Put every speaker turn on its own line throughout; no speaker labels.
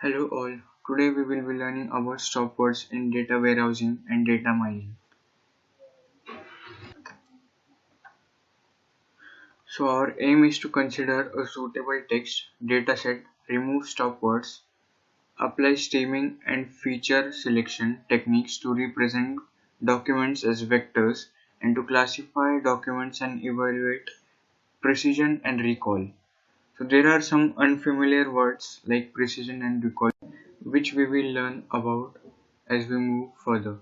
Hello all, today we will be learning about stop words in data warehousing and data mining. So our aim is to consider a suitable text dataset, remove stop words, apply streaming and feature selection techniques to represent documents as vectors, and to classify documents and evaluate precision and recall. So there are some unfamiliar words like precision and recall which we will learn about as we move further.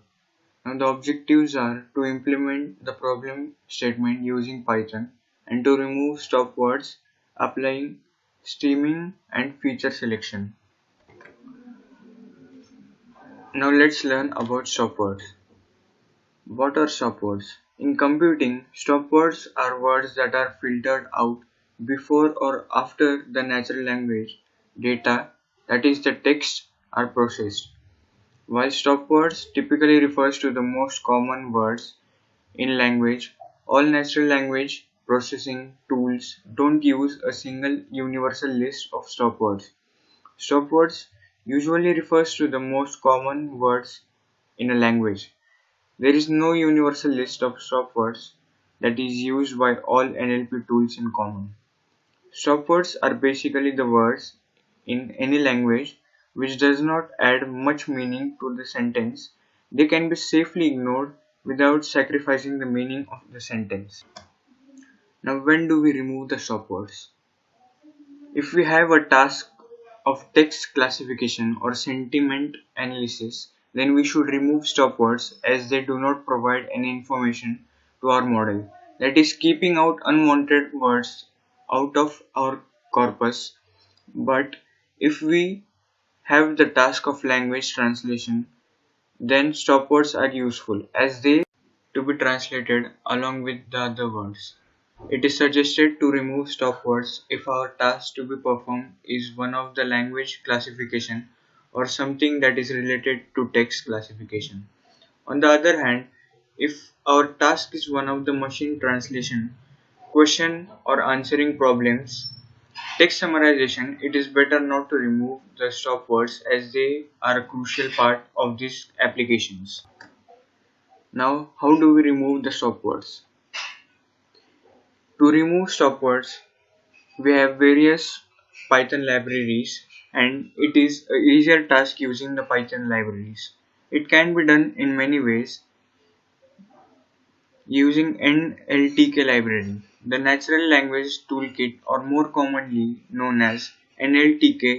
Now the objectives are to implement the problem statement using Python and to remove stop words, applying streaming and feature selection. Now let's learn about stop words. What are stop words? In computing, stop words are words that are filtered out before or after the natural language data, that is the text, are processed. While stop words typically refers to the most common words in language, all natural language processing tools don't use a single universal list of stop words. Stop words usually refers to the most common words in a language. There is no universal list of stop words that is used by all NLP tools in common. Stop words are basically the words in any language which does not add much meaning to the sentence. They can be safely ignored without sacrificing the meaning of the sentence. Now, when do we remove the stop words? If we have a task of text classification or sentiment analysis, then we should remove stop words as they do not provide any information to our model. That is, keeping out unwanted words out of our corpus. But if we have the task of language translation, then stop words are useful as they to be translated along with the other words. It is suggested to remove stop words if our task to be performed is one of the language classification or something that is related to text classification. On the other hand, if our task is one of the machine translation, question or answering problems, text summarization, it is better not to remove the stop words as they are a crucial part of these applications. Now, how do we remove the stop words? To remove stop words, we have various Python libraries and it is an easier task using the Python libraries. It can be done in many ways using NLTK library. The Natural Language Toolkit, or more commonly known as NLTK,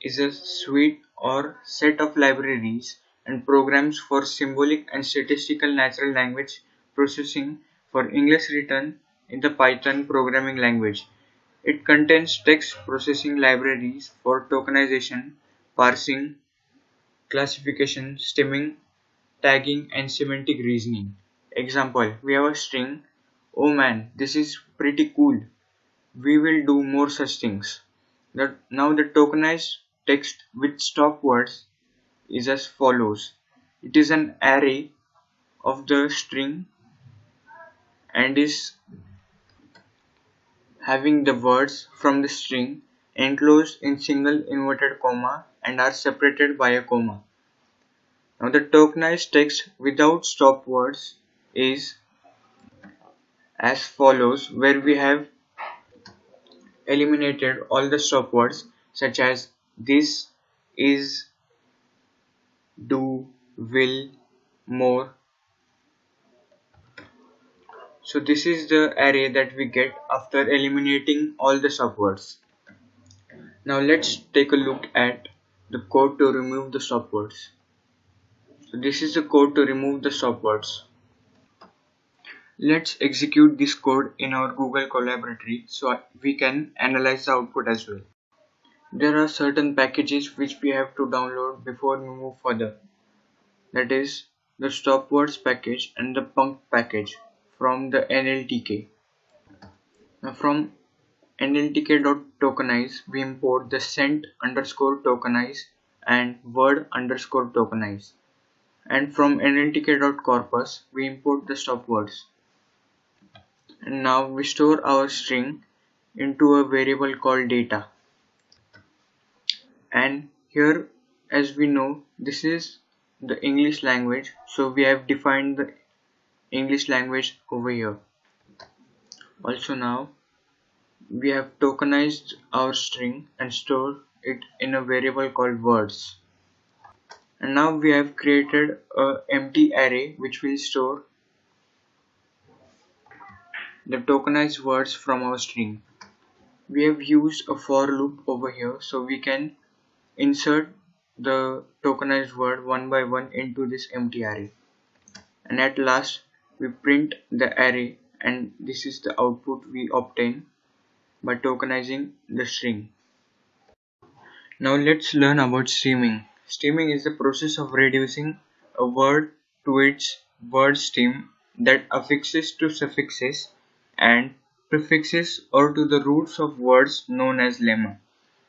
is a suite or set of libraries and programs for symbolic and statistical natural language processing for English written in the Python programming language. It contains text processing libraries for tokenization, parsing, classification, stemming, tagging, and semantic reasoning. Example, we have a string. Oh man, this is pretty cool. We will do more such things. Now the tokenized text with stop words is as follows. It is an array of the string and is having the words from the string enclosed in single inverted comma and are separated by a comma. Now the tokenized text without stop words is as follows, where we have eliminated all the stop words such as this, is, do, will, more. So this is the array that we get after eliminating all the stop words. Now let's take a look at the code to remove the stop words. So this is the code to remove the stop words. Let's execute this code in our Google Colaboratory so we can analyze the output as well. There are certain packages which we have to download before we move further. That is the stop words package and the punct package from the NLTK. Now from nltk.tokenize we import the sent underscore tokenize and word underscore tokenize. And from nltk.corpus we import the stop words. And now we store our string into a variable called data. And Here, as we know, this is the English language, so we have defined the English language over here. Also now, we have tokenized our string and stored it in a variable called words. And now we have created an empty array which will store the tokenized words from our string. We have used a for loop over here so we can insert the tokenized word one by one into this empty array. And at last we print the array, and this is the output we obtain by tokenizing the string. Now let's learn about streaming. Streaming is the process of reducing a word to its word stem that affixes to suffixes and prefixes or to the roots of words known as lemma.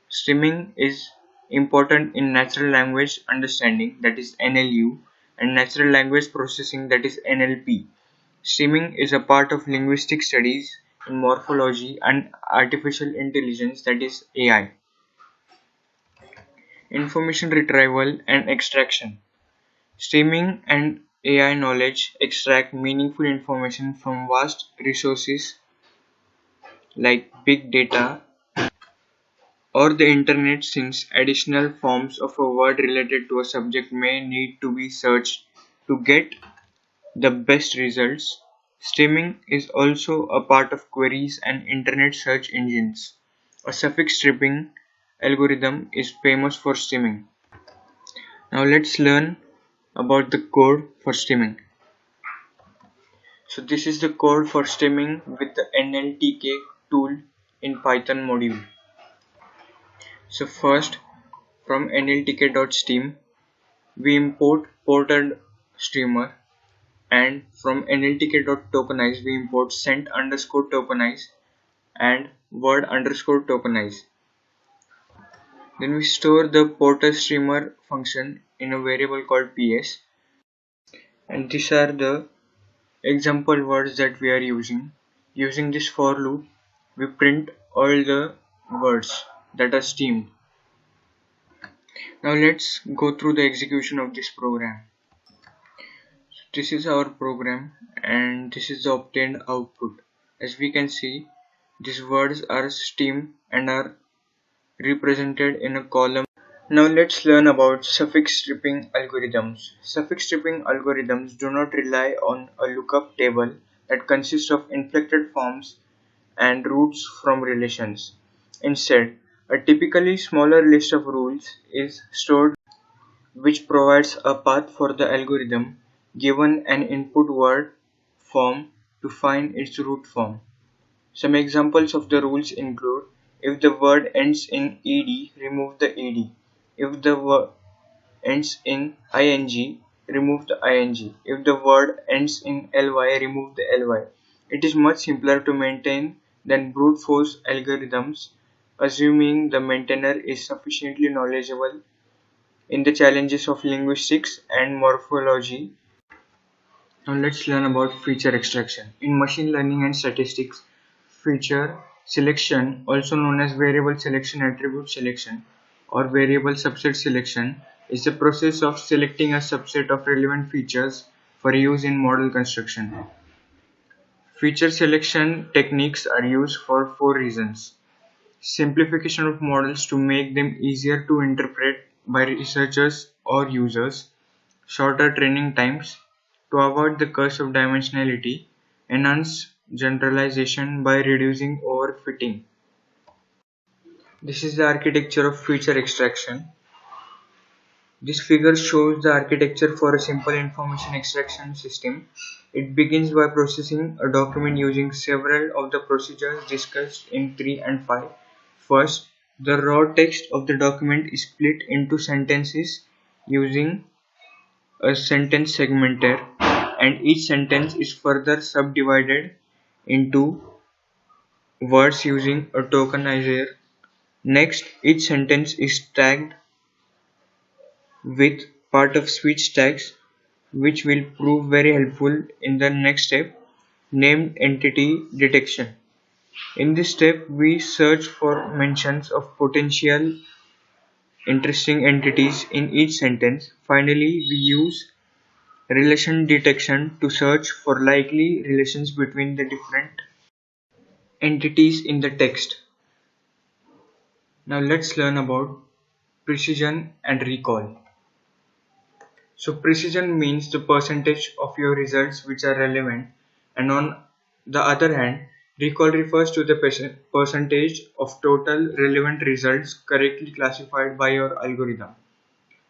Streaming is important in natural language understanding, that is NLU, and natural language processing, that is NLP. Streaming is a part of linguistic studies in morphology and artificial intelligence, that is AI. Information retrieval and extraction. Streaming and AI knowledge extract meaningful information from vast resources like big data or the internet, since additional forms of a word related to a subject may need to be searched to get the best results. Streaming is also a part of queries and internet search engines. A suffix-stripping algorithm is famous for streaming. Now let's learn about the code for streaming. So this is the code for streaming with the NLTK tool in Python module. So first, from nltk.stream we import ported streamer, and from nltk.tokenize we import sent underscore tokenize and word underscore tokenize. Then we store the porter streamer function in a variable called ps, and these are the example words that we are using. Using this for loop, we print all the words that are streamed. Now let's go through the execution of this program. This is our program and this is the obtained output. As we can see, these words are streamed and are represented in a column. Now let's learn about suffix-stripping algorithms. Suffix-stripping algorithms do not rely on a lookup table that consists of inflected forms and roots from relations. Instead, a typically smaller list of rules is stored which provides a path for the algorithm given an input word form to find its root form. Some examples of the rules include: if the word ends in ed, remove the ed. If the word ends in ing, remove the ing. If the word ends in ly, remove the ly. It is much simpler to maintain than brute force algorithms, assuming the maintainer is sufficiently knowledgeable in the challenges of linguistics and morphology. Now let's learn about feature extraction. In machine learning and statistics, feature selection, also known as variable selection, attribute selection, or variable subset selection, is the process of selecting a subset of relevant features for use in model construction. Feature selection techniques are used for four reasons: simplification of models to make them easier to interpret by researchers or users, shorter training times to avoid the curse of dimensionality, enhance generalization by reducing overfitting. This is the architecture of feature extraction. This figure shows the architecture for a simple information extraction system. It begins by processing a document using several of the procedures discussed in 3 and 5. First, the raw text of the document is split into sentences using a sentence segmenter, and each sentence is further subdivided into words using a tokenizer. Next, each sentence is tagged with part of speech tags, which will prove very helpful in the next step, named entity detection. In this step, we search for mentions of potential interesting entities in each sentence. Finally, we use relation detection to search for likely relations between the different entities in the text. Now let's learn about precision and recall. So precision means the percentage of your results which are relevant, and on the other hand, recall refers to the percentage of total relevant results correctly classified by your algorithm.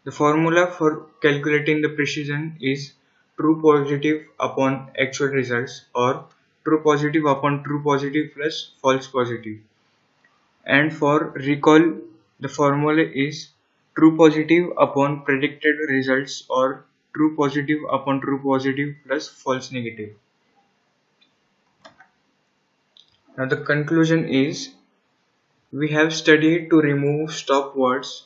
The formula for calculating the precision is true positive upon actual results, or true positive upon true positive plus false positive. And for recall, the formula is true positive upon predicted results, or true positive upon true positive plus false negative. Now the conclusion is, we have studied to remove stop words,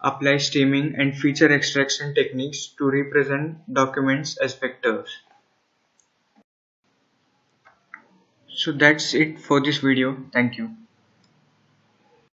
apply stemming and feature extraction techniques to represent documents as vectors. So that's it for this video. Thank you.